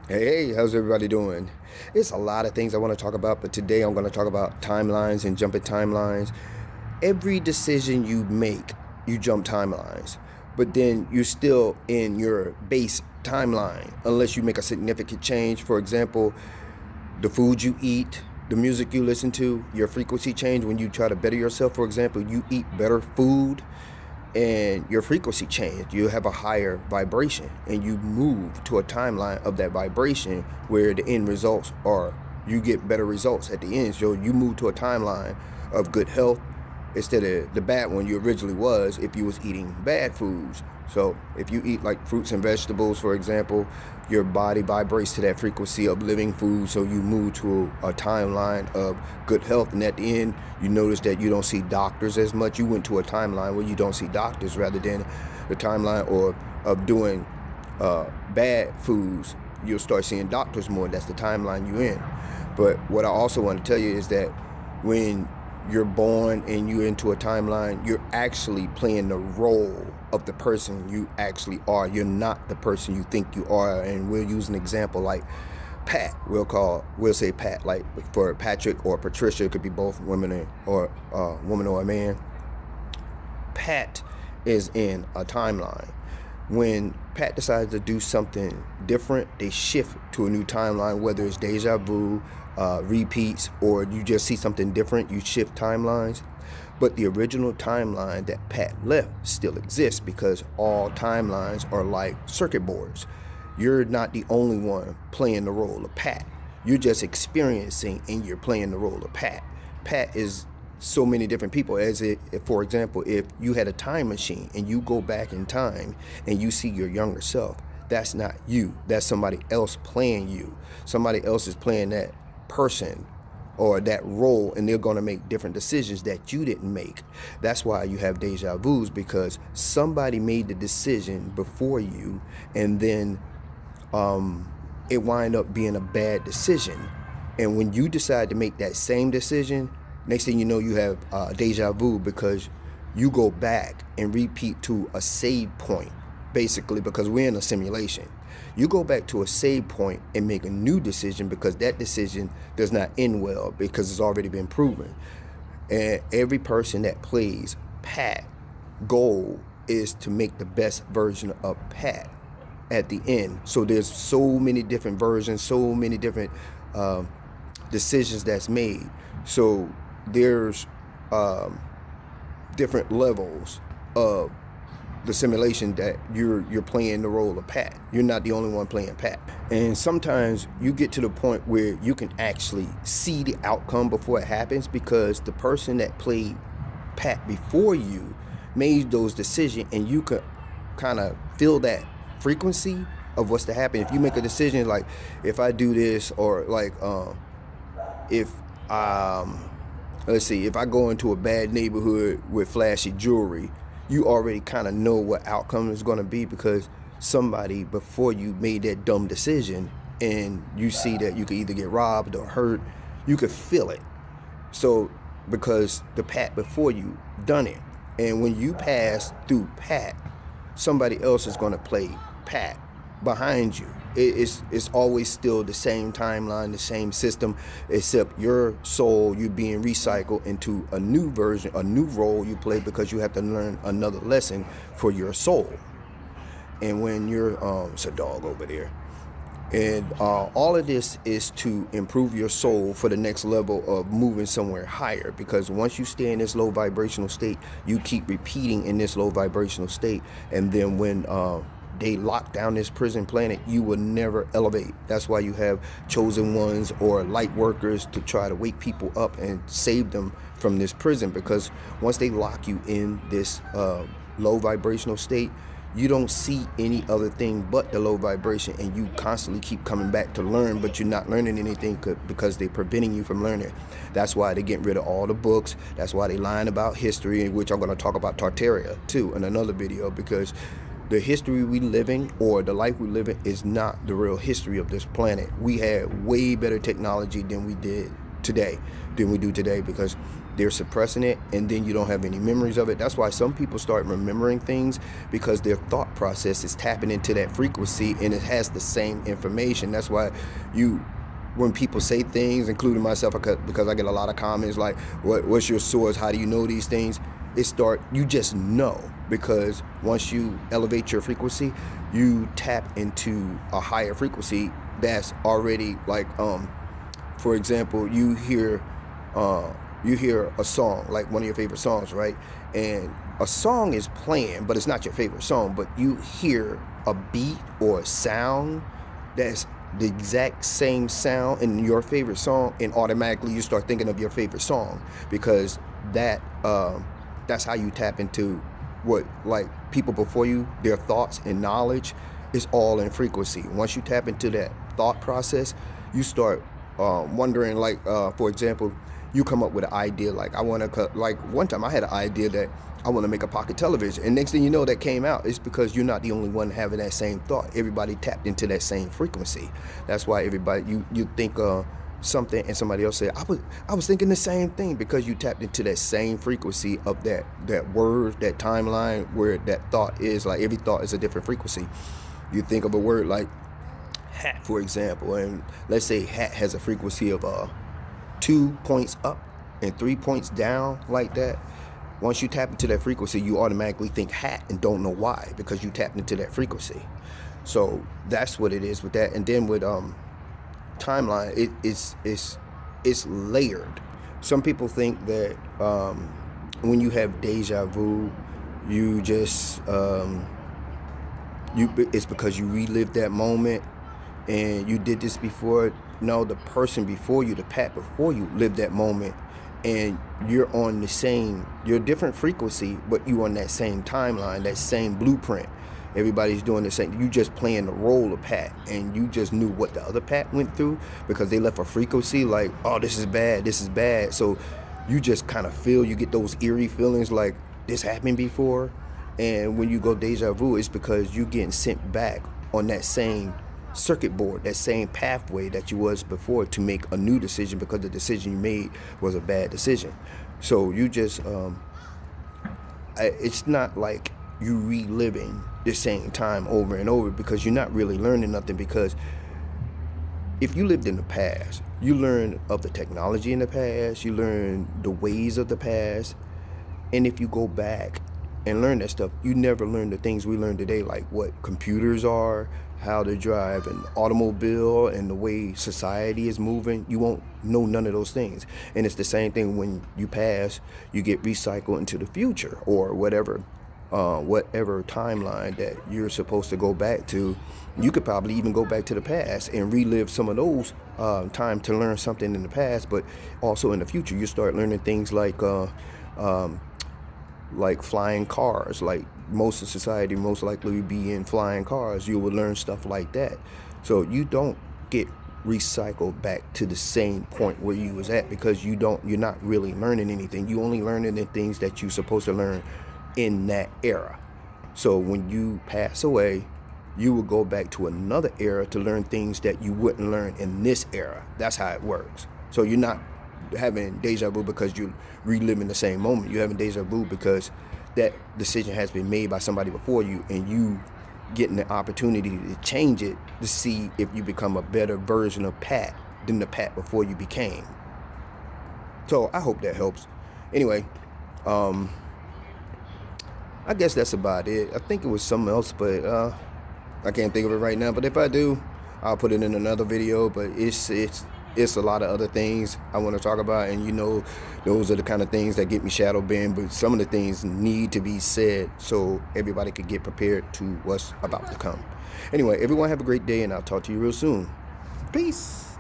Hey, how's everybody doing? It's a lot of things I want to talk about, but today I'm going to talk about timelines and jumping timelines. Every decision you make, you jump timelines, but then you're still in your base timeline unless you make a significant change. For example, the food you eat, the music you listen to, your frequency change when you try to better yourself. For example, you eat better food and your frequency changed. You have a higher vibration and you move to a timeline of that vibration where the end results are, you get better results at the end. So you move to a timeline of good health instead of the bad one you originally was if you was eating bad foods. So if you eat like fruits and vegetables, for example, your body vibrates to that frequency of living food. So you move to a timeline of good health. And at the end, you notice that you don't see doctors as much. You went to a timeline where you don't see doctors rather than the timeline or of doing bad foods. You'll start seeing doctors more. That's the timeline you're in. But what I also want to tell you is that when you're born and you're into a timeline, you're actually playing the role of the person you actually are. You're not the person you think you are. And we'll use an example like Pat. We'll say Pat. Like for Patrick or Patricia, it could be both women or woman or a man. Pat is in a timeline. When Pat decides to do something different, they shift to a new timeline, whether it's deja vu, repeats, or you just see something different, you shift timelines. But the original timeline that Pat left still exists because all timelines are like circuit boards. You're not the only one playing the role of Pat. You're just experiencing and you're playing the role of Pat. Pat is so many different people. For example, if you had a time machine and you go back in time and you see your younger self, that's not you. That's somebody else playing you. Somebody else is playing that person or that role, and they're going to make different decisions that you didn't make. That's why you have deja vus, because somebody made the decision before you, and then it wind up being a bad decision. And when you decide to make that same decision, next thing you know, you have deja vu, because you go back and repeat to a save point, basically, because we're in a simulation. You go back to a save point and make a new decision because that decision does not end well because it's already been proven. And every person that plays Pat, goal is to make the best version of Pat at the end. So there's so many different versions, so many different decisions that's made. So there's different levels of the simulation that you're playing the role of Pat. You're not the only one playing Pat. And sometimes you get to the point where you can actually see the outcome before it happens, because the person that played Pat before you made those decisions, and you could kind of feel that frequency of what's to happen. If you make a decision like, if I do this, or like if let's see, if I go into a bad neighborhood with flashy jewelry, you already kind of know what outcome is going to be, because somebody before you made that dumb decision, and you see that you could either get robbed or hurt. You could feel it. So because the Pat before you done it, and when you pass through Pat, somebody else is going to play Pat behind you. It's always still the same timeline, the same system, except your soul, you being recycled into a new version, a new role you play, because you have to learn another lesson for your soul. And when you're it's a dog over there. And all of this is to improve your soul for the next level of moving somewhere higher, because once you stay in this low vibrational state, you keep repeating in this low vibrational state, and then when they lock down this prison planet, you will never elevate. That's why you have chosen ones or light workers to try to wake people up and save them from this prison, because once they lock you in this low vibrational state, you don't see any other thing but the low vibration, and you constantly keep coming back to learn, but you're not learning anything because they're preventing you from learning. That's why they're getting rid of all the books. That's why they're lying about history, which I'm going to talk about Tartaria too in another video, because the history we living, or the life we living, is not the real history of this planet. We had way better technology than we do today, because they're suppressing it, and then you don't have any memories of it. That's why some people start remembering things, because their thought process is tapping into that frequency and it has the same information. That's why when people say things, including myself, because I get a lot of comments like, what's your source? How do you know these things? You just know, because once you elevate your frequency, you tap into a higher frequency that's already like, for example, you hear a song, like one of your favorite songs, right? And a song is playing, but it's not your favorite song, but you hear a beat or a sound that's the exact same sound in your favorite song, and automatically you start thinking of your favorite song, because that's how you tap into what, like, people before you, their thoughts and knowledge is all in frequency. Once you tap into that thought process, you start wondering, like, for example, you come up with an idea, like, like one time I had an idea that I want to make a pocket television, and next thing you know, that came out. It's because you're not the only one having that same thought. Everybody tapped into that same frequency. That's why everybody, you think something and somebody else said, I was thinking the same thing, because you tapped into that same frequency of that word, that timeline where that thought is. Like, every thought is a different frequency. You think of a word like hat, for example, and let's say hat has a frequency of 2 points up and 3 points down, like that. Once you tap into that frequency, you automatically think hat and don't know why, because you tapped into that frequency. So that's what it is with that. And then with timeline, it's layered. Some people think that when you have deja vu, you just it's because you relived that moment and you did this before. No, the person before you, the Pat before you, lived that moment, and you're a different frequency, but you on that same timeline, that same blueprint. Everybody's doing the same. You just playing the role of Pat, and you just knew what the other Pat went through, because they left a frequency like, oh, this is bad. So you just kind of you get those eerie feelings like this happened before. And when you go deja vu, it's because you getting sent back on that same circuit board, that same pathway that you was before, to make a new decision, because the decision you made was a bad decision. So you just it's not like you reliving the same time over and over, because you're not really learning nothing. Because if you lived in the past, you learn of the technology in the past, you learn the ways of the past, and if you go back and learn that stuff, you never learn the things we learn today, like what computers are, how to drive an automobile, and the way society is moving. You won't know none of those things. And it's the same thing when you pass, you get recycled into the future, or whatever timeline that you're supposed to go back to. You could probably even go back to the past and relive some of those time to learn something in the past, but also in the future you start learning things like flying cars. Like, most of society most likely be in flying cars. You will learn stuff like that. So you don't get recycled back to the same point where you was at, because you're not really learning anything. You only learning the things that you're supposed to learn in that era. So when you pass away, you will go back to another era to learn things that you wouldn't learn in this era. That's how it works. So you're not having deja vu because you're reliving the same moment. You're having deja vu because that decision has been made by somebody before you, and you getting the opportunity to change it, to see if you become a better version of Pat than the Pat before you became. So I hope that helps. Anyway, I guess that's about it. I think it was something else, but I can't think of it right now. But if I do, I'll put it in another video. But it's a lot of other things I want to talk about, and those are the kind of things that get me shadow banned. But some of the things need to be said so everybody could get prepared to what's about to come. Anyway, everyone have a great day, and I'll talk to you real soon. Peace.